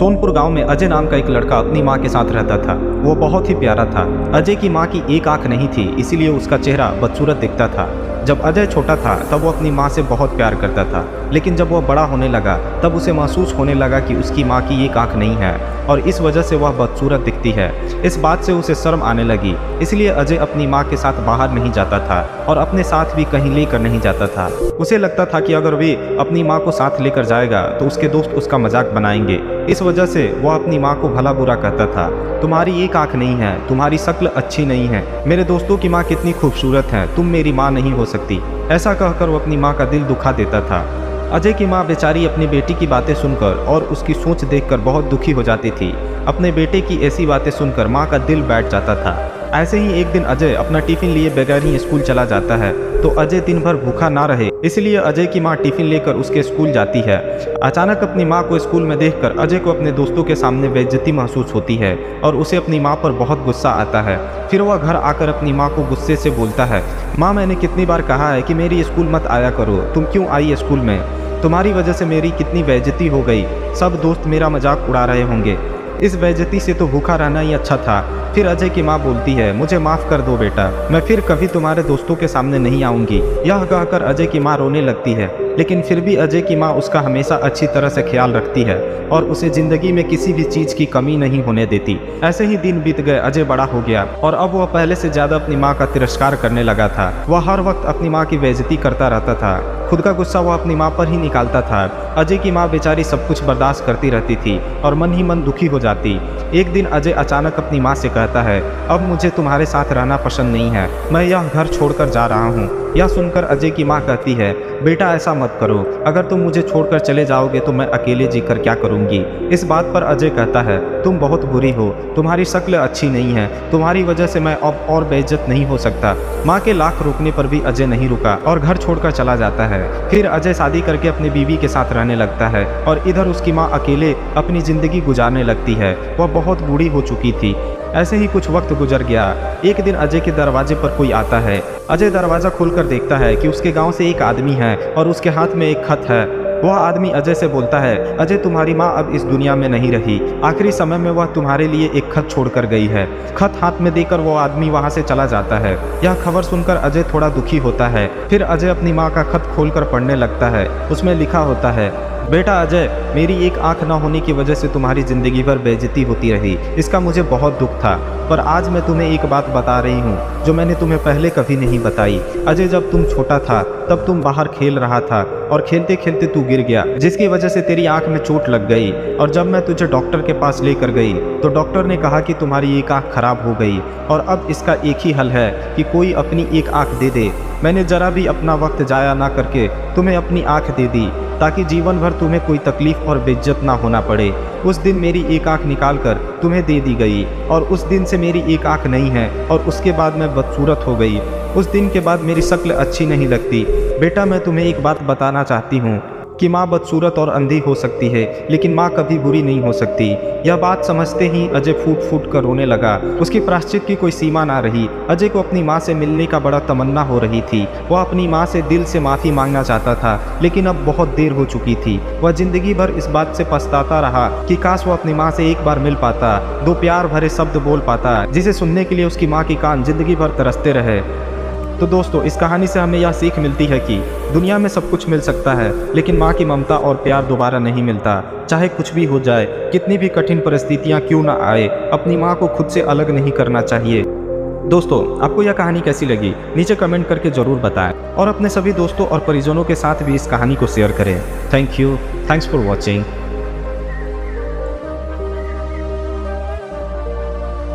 सोनपुर गांव में अजय नाम का एक लड़का अपनी मां के साथ रहता था। वो बहुत ही प्यारा था। अजय की मां की एक आंख नहीं थी, इसीलिए उसका चेहरा बदसूरत दिखता था। जब अजय छोटा था तब वो अपनी मां से बहुत प्यार करता था, लेकिन जब वह बड़ा होने लगा तब उसे महसूस होने लगा कि उसकी मां की एक आंख नहीं है और इस वजह से वह बदसूरत दिखती है। इस बात से उसे शर्म आने लगी, इसलिए अजय अपनी मां के साथ बाहर नहीं जाता था और अपने साथ भी कहीं लेकर नहीं जाता था। उसे लगता था कि अगर वे अपनी मां को साथ लेकर जाएगा तो उसके दोस्त उसका मजाक बनाएंगे। इस वजह से वह अपनी मां को भला बुरा कहता था। तुम्हारी एक आंख नहीं है, तुम्हारी शक्ल अच्छी नहीं है, मेरे दोस्तों की मां कितनी खूबसूरत है, तुम मेरी मां नहीं हो सकती। ऐसा कहकर वो अपनी मां का दिल दुखा देता था। अजय की मां बेचारी अपनी बेटी की बातें सुनकर और उसकी सोच देखकर बहुत दुखी हो जाती थी। अपने बेटे की ऐसी बातें सुनकर मां का दिल बैठ जाता था। ऐसे ही एक दिन अजय अपना टिफिन लिए बगैर ही स्कूल चला जाता है, तो अजय दिन भर भूखा ना रहे इसलिए अजय की मां टिफिन लेकर उसके स्कूल जाती है। अचानक अपनी मां को स्कूल में देखकर अजय को अपने दोस्तों के सामने बेइज्जती महसूस होती है और उसे अपनी मां पर बहुत गुस्सा आता है। फिर वह घर आकर अपनी मां को गुस्से से बोलता है, मां मैंने कितनी बार कहा है कि मेरी स्कूल मत आया करो, तुम क्यों आई स्कूल में? तुम्हारी वजह से मेरी कितनी बेइज्जती हो गई, सब दोस्त मेरा मजाक उड़ा रहे होंगे। इस बेइज्जती से तो भूखा रहना ही अच्छा था। फिर अजय की मां बोलती है, मुझे माफ़ कर दो बेटा, मैं फिर कभी तुम्हारे दोस्तों के सामने नहीं आऊँगी। यह कहकर अजय की मां रोने लगती है, लेकिन फिर भी अजय की मां उसका हमेशा अच्छी तरह से ख्याल रखती है और उसे ज़िंदगी में किसी भी चीज़ की कमी नहीं होने देती। ऐसे ही दिन बीत गए, अजय बड़ा हो गया और अब वह पहले से ज़्यादा अपनी माँ का तिरस्कार करने लगा था। वह हर वक्त अपनी माँ की बेइज्जती करता रहता था। खुद का गुस्सा वह अपनी माँ पर ही निकालता था। अजय की माँ बेचारी सब कुछ बर्दाश्त करती रहती थी और मन ही मन दुखी हो जाती। एक दिन अजय अचानक अपनी माँ से कहता है, अब मुझे तुम्हारे साथ रहना पसंद नहीं है, मैं यह घर छोड़कर जा रहा हूँ। यह सुनकर अजय की माँ कहती है, बेटा ऐसा मत करो, अगर तुम मुझे छोड़कर चले जाओगे तो मैं अकेले जीकर क्या करूँगी। इस बात पर अजय कहता है, तुम बहुत बुरी हो, तुम्हारी शक्ल अच्छी नहीं है, तुम्हारी वजह से मैं अब और बेइज्जत नहीं हो सकता। माँ के लाख रोकने पर भी अजय नहीं रुका और घर छोड़कर चला जाता है। फिर अजय शादी करके अपनी बीवी के साथ रहने लगता है और इधर उसकी माँ अकेले अपनी ज़िंदगी गुजारने लगती है। वह बहुत बूढ़ी हो चुकी थी। ऐसे ही कुछ वक्त गुजर गया। एक दिन अजय के दरवाजे पर कोई आता है। अजय दरवाज़ा खोलकर देखता है कि उसके गांव से एक आदमी है और उसके हाथ में एक खत है। वह आदमी अजय से बोलता है, अजय तुम्हारी माँ अब इस दुनिया में नहीं रही, आखिरी समय में वह तुम्हारे लिए एक खत छोड़कर गई है। खत हाथ में देकर वो आदमी वहाँ से चला जाता है। यह खबर सुनकर अजय थोड़ा दुखी होता है। फिर अजय अपनी माँ का खत खोलकर पढ़ने लगता है। उसमें लिखा होता है, बेटा अजय, मेरी एक आंख न होने की वजह से तुम्हारी ज़िंदगी भर बेइज्जती होती रही, इसका मुझे बहुत दुख था, पर आज मैं तुम्हें एक बात बता रही हूँ जो मैंने तुम्हें पहले कभी नहीं बताई। अजय, जब तुम छोटा था तब तुम बाहर खेल रहा था और खेलते खेलते तू गिर गया, जिसकी वजह से तेरी आंख में चोट लग गई और जब मैं तुझे डॉक्टर के पास लेकर गई तो डॉक्टर ने कहा कि तुम्हारी एक आंख खराब हो गई और अब इसका एक ही हल है कि कोई अपनी एक आंख दे दे। मैंने ज़रा भी अपना वक्त जाया ना करके तुम्हें अपनी आंख दे दी ताकि जीवन भर तुम्हें कोई तकलीफ और बेइज्जत ना होना पड़े। उस दिन मेरी एक आंख निकाल कर तुम्हें दे दी गई और उस दिन से मेरी एक आंख नहीं है और उसके बाद मैं बदसूरत हो गई। उस दिन के बाद मेरी शक्ल अच्छी नहीं लगती। बेटा, मैं तुम्हें एक बात बताना चाहती हूँ कि माँ बदसूरत और अंधी हो सकती है, लेकिन माँ कभी बुरी नहीं हो सकती। यह बात समझते ही अजय फूट फूट कर रोने लगा। उसकी प्रायश्चित की कोई सीमा ना रही। अजय को अपनी माँ से मिलने का बड़ा तमन्ना हो रही थी। वह अपनी माँ से दिल से माफ़ी मांगना चाहता था, लेकिन अब बहुत देर हो चुकी थी। वह जिंदगी भर इस बात से पछताता रहा कि काश वो अपनी माँ से एक बार मिल पाता, दो प्यार भरे शब्द बोल पाता, जिसे सुनने के लिए उसकी माँ की कान जिंदगी भर तरसते रहे। तो दोस्तों, इस कहानी से हमें यह सीख मिलती है कि दुनिया में सब कुछ मिल सकता है, लेकिन माँ की ममता और प्यार दोबारा नहीं मिलता। चाहे कुछ भी हो जाए, कितनी भी कठिन परिस्थितियाँ क्यों ना आए, अपनी माँ को खुद से अलग नहीं करना चाहिए। दोस्तों, आपको यह कहानी कैसी लगी नीचे कमेंट करके ज़रूर बताएं और अपने सभी दोस्तों और परिजनों के साथ भी इस कहानी को शेयर करें। Thank you, thanks for watching.